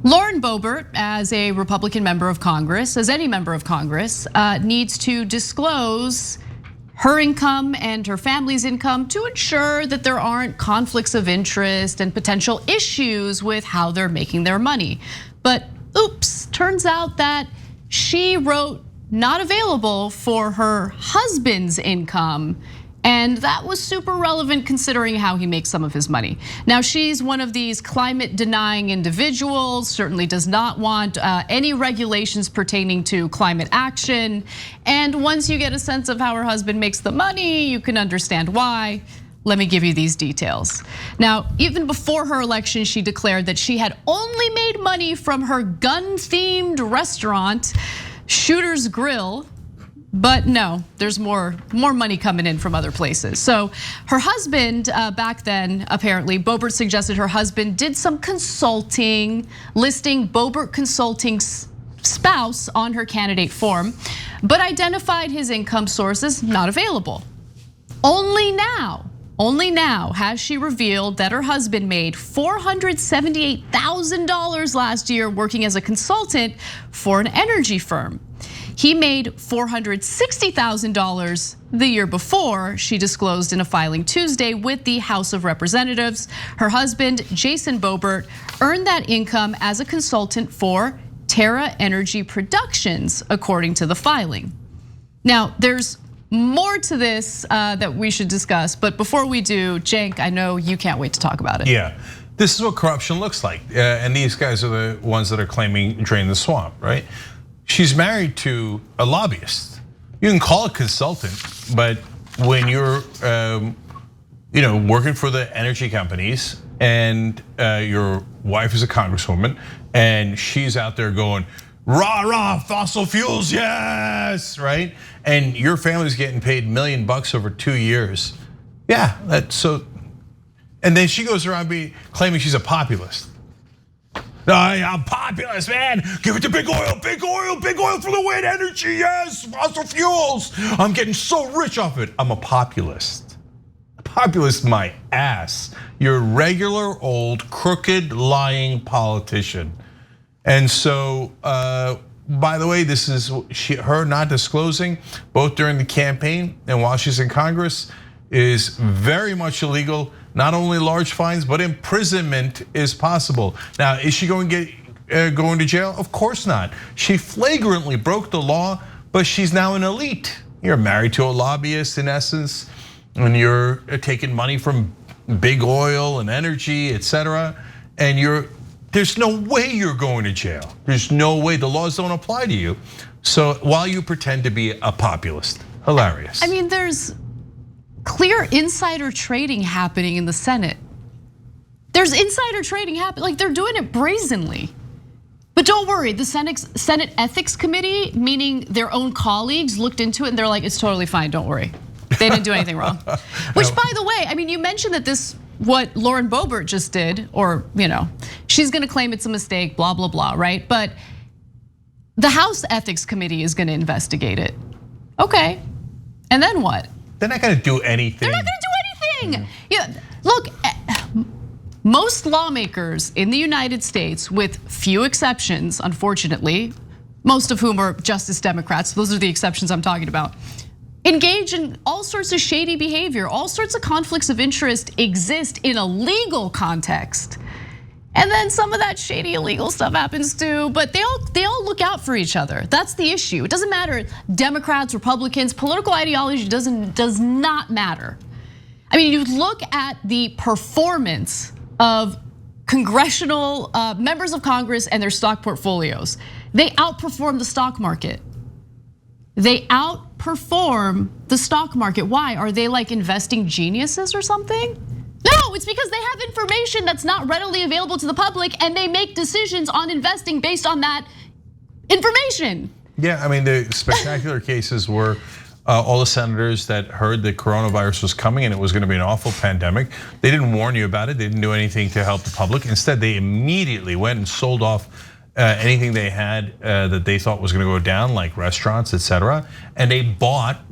Lauren Boebert, as a Republican member of Congress, as any member of Congress, needs to disclose her income and her family's income to ensure that there aren't conflicts of interest and potential issues with how they're making their money. But oops, turns out that she wrote not available for her husband's income. And that was super relevant considering how he makes some of his money. Now, she's one of these climate denying individuals, certainly does not want any regulations pertaining to climate action. And once you get a sense of how her husband makes the money, you can understand why. Let me give you these details. Now, even before her election, she declared that she had only made money from her gun-themed restaurant, Shooter's Grill. But no, there's more money coming in from other places. So her husband, back then, apparently, Boebert suggested her husband did some consulting, listing Boebert Consulting's spouse on her candidate form, but identified his income sources not available. Only now has she revealed that her husband made $478,000 last year working as a consultant for an energy firm. He made $460,000 the year before, she disclosed in a filing Tuesday with the House of Representatives. Her husband, Jason Boebert, earned that income as a consultant for Terra Energy Productions, according to the filing. Now, there's more to this that we should discuss, but before we do, Cenk, I know you can't wait to talk about it. Yeah, this is what corruption looks like. And these guys are the ones that are claiming drain the swamp, right? She's married to a lobbyist. You can call it consultant, but when you're working for the energy companies and your wife is a congresswoman and she's out there going, rah, rah, fossil fuels, yes, right? And your family's getting paid $1 million over 2 years. Yeah, that's so. And then she goes around claiming she's a populist. I'm populist, man. Give it to big oil, big oil, big oil for the wind energy, yes, fossil fuels. I'm getting so rich off it. I'm a populist. Populist my ass. You're a regular old crooked lying politician. And so, by the way, this is her not disclosing, both during the campaign and while she's in Congress, is very much illegal. Not only large fines, but imprisonment is possible. Now, is she going to jail? Of course not. She flagrantly broke the law, but she's now an elite. You're married to a lobbyist in essence, and you're taking money from big oil and energy, etc. And there's no way you're going to jail. There's no way, the laws don't apply to you. So while you pretend to be a populist, hilarious. I mean, there's clear insider trading happening in the Senate. There's insider trading happening, like they're doing it brazenly. But don't worry, the Senate Ethics Committee, meaning their own colleagues, looked into it and they're like, it's totally fine, don't worry. They didn't do anything wrong. Which, by the way, I mean, you mentioned that what Lauren Boebert just did, or she's gonna claim it's a mistake, blah, blah, blah, right? But the House Ethics Committee is gonna investigate it. Okay, and then what? They're not gonna do anything. They're not gonna do anything. Yeah, look, most lawmakers in the United States, with few exceptions, unfortunately, most of whom are Justice Democrats, those are the exceptions I'm talking about, engage in all sorts of shady behavior, all sorts of conflicts of interest exist in a legal context. And then some of that shady illegal stuff happens too, but they all look out for each other. That's the issue. It doesn't matter, Democrats, Republicans, political ideology does not matter. I mean, you look at the performance of congressional members of Congress and their stock portfolios. They outperform the stock market. They outperform the stock market. Why? Are they like investing geniuses or something? No, it's because they have information that's not readily available to the public and they make decisions on investing based on that information. Yeah, I mean, the spectacular cases were all the senators that heard the coronavirus was coming and it was gonna be an awful pandemic. They didn't warn you about it, they didn't do anything to help the public. Instead, they immediately went and sold off anything they had that they thought was gonna go down, like restaurants, etc. And they bought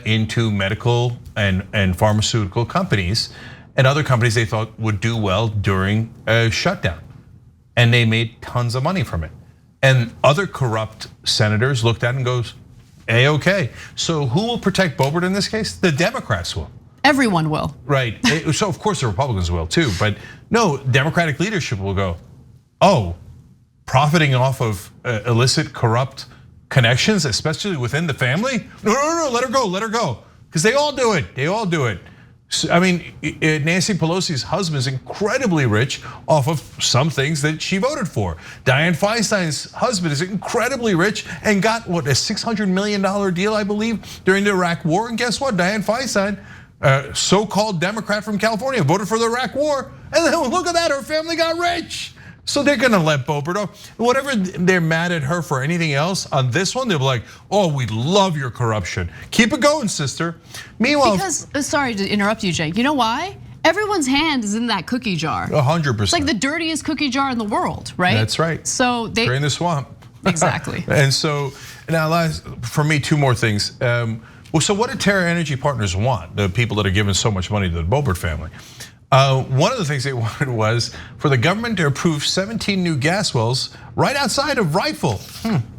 into medical and pharmaceutical companies and other companies they thought would do well during a shutdown. and they made tons of money from it. And other corrupt senators looked at it and goes, A-okay. So who will protect Boebert in this case? The Democrats will. Everyone will. Right, so of course the Republicans will too, but no, Democratic leadership will go, oh, profiting off of illicit, corrupt connections, especially within the family? No, let her go. Because they all do it. I mean, Nancy Pelosi's husband is incredibly rich off of some things that she voted for. Dianne Feinstein's husband is incredibly rich and got, what, a $600 million deal, I believe, during the Iraq War. And guess what? Dianne Feinstein, so-called Democrat from California, voted for the Iraq War. And then look at that, her family got rich. So they're gonna let Boebert off. Whatever they're mad at her for anything else, on this one, they'll be like, oh, we love your corruption. Keep it going, sister. Meanwhile- Because, sorry to interrupt you, Cenk. You know why? Everyone's hand is in that cookie jar. 100%. It's like the dirtiest cookie jar in the world, right? That's right. So they- Drain the swamp. Exactly. And so, now last, for me, two more things. Well, so what did Terra Energy Partners want? The people that are giving so much money to the Boebert family. One of the things they wanted was for the government to approve 17 new gas wells right outside of Rifle.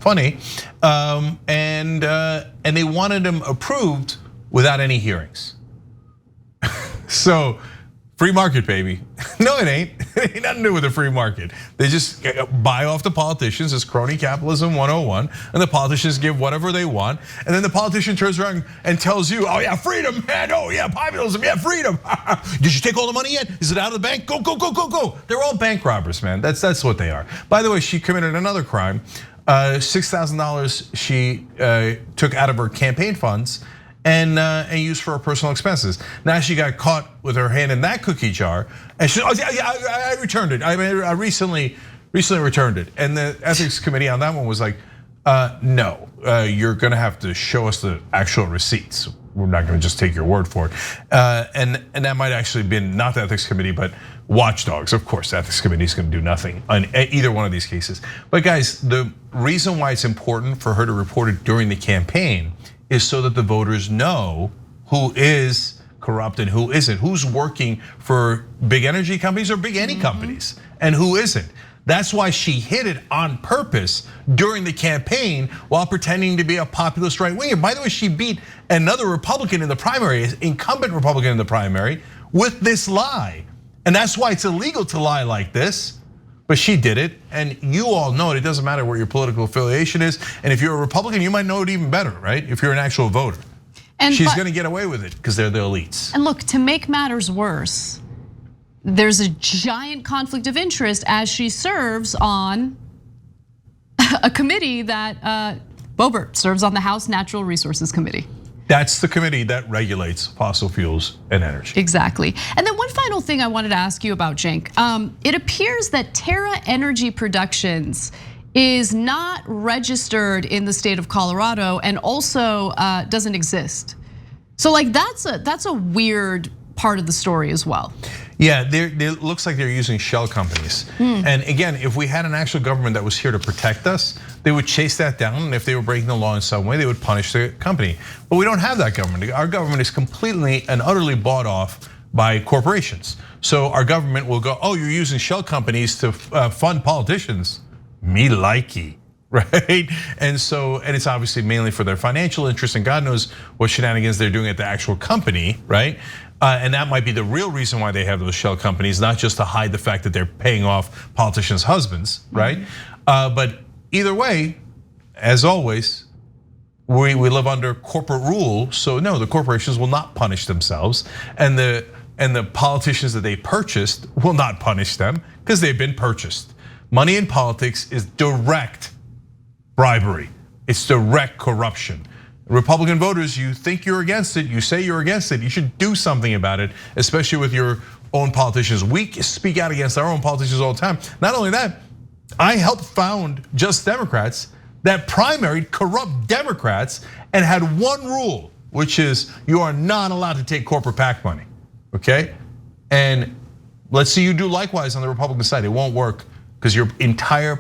Funny. And they wanted them approved without any hearings. So, free market, baby. No, it ain't. It ain't nothing to do with the free market. They just buy off the politicians. It's crony capitalism 101. And the politicians give whatever they want. And then the politician turns around and tells you, oh yeah, freedom, man. Oh yeah, populism, yeah, freedom. Did you take all the money yet? Is it out of the bank? Go. They're all bank robbers, man. That's what they are. By the way, she committed another crime. $6,000 she took out of her campaign funds and used for her personal expenses. Now she got caught with her hand in that cookie jar, and she, oh yeah, I returned it. I mean, I recently returned it, and the ethics committee on that one was like, no, you're gonna have to show us the actual receipts. We're not gonna just take your word for it. And that might actually been not the ethics committee, but watchdogs. Of course, the ethics committee is gonna do nothing on either one of these cases. But guys, the reason why it's important for her to report it during the campaign is so that the voters know who is corrupt and who isn't, who's working for big energy companies or big any companies, and who isn't. That's why she hid it on purpose during the campaign while pretending to be a populist right winger. By the way, she beat another Republican in the primary, incumbent Republican in the primary, with this lie. And that's why it's illegal to lie like this. But she did it, and you all know it. It doesn't matter what your political affiliation is. And if you're a Republican, you might know it even better, right? If you're an actual voter. And she's gonna get away with it because they're the elites. And look, to make matters worse, there's a giant conflict of interest as she serves on a committee that Boebert serves on, the House Natural Resources Committee. That's the committee that regulates fossil fuels and energy. Exactly. And then one final thing I wanted to ask you about, Cenk. It appears that Terra Energy Productions is not registered in the state of Colorado and also doesn't exist. So like that's a weird part of the story as well. Yeah, it looks like they're using shell companies. And again, if we had an actual government that was here to protect us, they would chase that down, and if they were breaking the law in some way, they would punish the company. But we don't have that government. Our government is completely and utterly bought off by corporations. So our government will go, oh, you're using shell companies to fund politicians. Me likey, right? And it's obviously mainly for their financial interest, and God knows what shenanigans they're doing at the actual company, right? And that might be the real reason why they have those shell companies, not just to hide the fact that they're paying off politicians' husbands, right? But either way, as always, we live under corporate rule. So no, the corporations will not punish themselves, and the politicians that they purchased will not punish them because they've been purchased. Money in politics is direct bribery. It's direct corruption. Republican voters, you think you're against it, you say you're against it, you should do something about it, especially with your own politicians. We speak out against our own politicians all the time. Not only that, I helped found Just Democrats that primaried corrupt Democrats and had one rule, which is you are not allowed to take corporate PAC money, okay? And let's see you do likewise on the Republican side. It won't work because your entire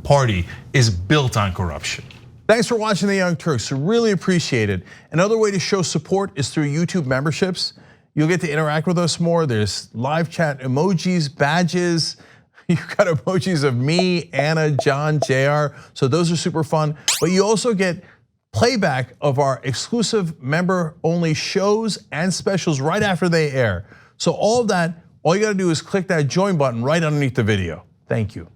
party is built on corruption. Thanks for watching The Young Turks, really appreciate it. Another way to show support is through YouTube memberships. You'll get to interact with us more. There's live chat emojis, badges. You got emojis of me, Anna, John, JR. So those are super fun. But you also get playback of our exclusive member-only shows and specials right after they air. So all of that, all you gotta do is click that join button right underneath the video. Thank you.